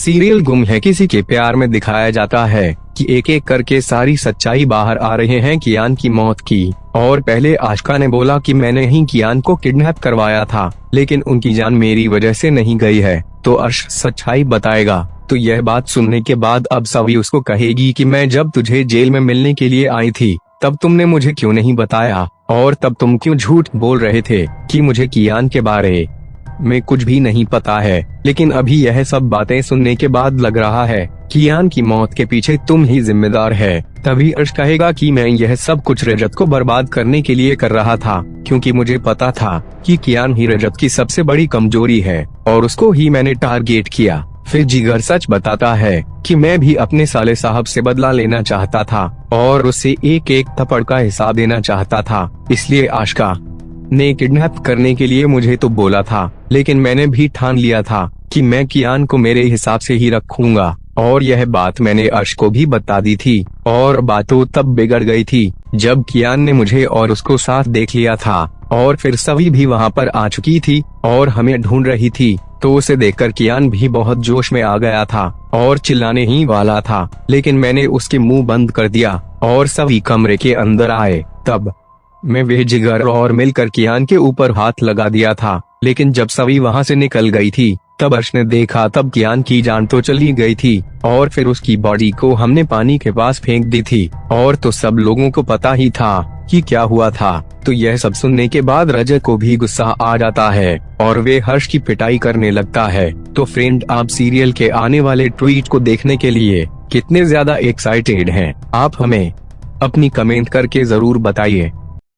Serial गुम है किसी के प्यार में दिखाया जाता है कि एक एक करके सारी सच्चाई बाहर आ रहे हैं कियान की मौत की। और पहले आशिका ने बोला कि मैंने ही कियान को किडनैप करवाया था, लेकिन उनकी जान मेरी वजह से नहीं गई है। तो अर्श सच्चाई बताएगा। तो यह बात सुनने के बाद अब सवी उसको कहेगी कि मैं जब तुझे जेल में मिलने के लिए आई थी तब तुमने मुझे क्यों नहीं बताया, और तब तुम क्यों झूठ बोल रहे थे कि मुझे कियान के बारे में कुछ भी नहीं पता है। लेकिन अभी यह सब बातें सुनने के बाद लग रहा है कियान की मौत के पीछे तुम ही जिम्मेदार है। तभी अर्श कहेगा कि मैं यह सब कुछ रजत को बर्बाद करने के लिए कर रहा था, क्योंकि मुझे पता था कि कियान ही रजत की सबसे बड़ी कमजोरी है और उसको ही मैंने टारगेट किया। फिर जिगर सच बताता है कि मैं भी अपने साले साहब से बदला लेना चाहता था और उसे एक एक थप्पड़ का हिसाब देना चाहता था। इसलिए आशिका ने किडनैप करने के लिए मुझे तो बोला था, लेकिन मैंने भी ठान लिया था कि मैं कियान को मेरे हिसाब से ही रखूंगा। और यह बात मैंने अर्श को भी बता दी थी और बातों तब बिगड़ गई थी जब कियान ने मुझे और उसको साथ देख लिया था। और फिर सभी भी वहाँ पर आ चुकी थी और हमें ढूंढ रही थी। तो उसे देखकर कियान भी बहुत जोश में आ गया था और चिल्लाने ही वाला था, लेकिन मैंने उसके मुंह बंद कर दिया और सभी कमरे के अंदर आए। तब मैं वे जिगर और मिलकर कियान के ऊपर हाथ लगा दिया था, लेकिन जब सभी वहाँ से निकल गई थी तब अर्श ने देखा तब कियान की जान तो चली गई थी और फिर उसकी बॉडी को हमने पानी के पास फेंक दी थी। और तो सब लोगों को पता ही था कि क्या हुआ था। तो यह सब सुनने के बाद रजत को भी गुस्सा आ जाता है और वे हर्ष की पिटाई करने लगता है। तो फ्रेंड, आप सीरियल के आने वाले ट्वीट को देखने के लिए कितने ज्यादा एक्साइटेड हैं? आप हमें अपनी कमेंट करके जरूर बताइए।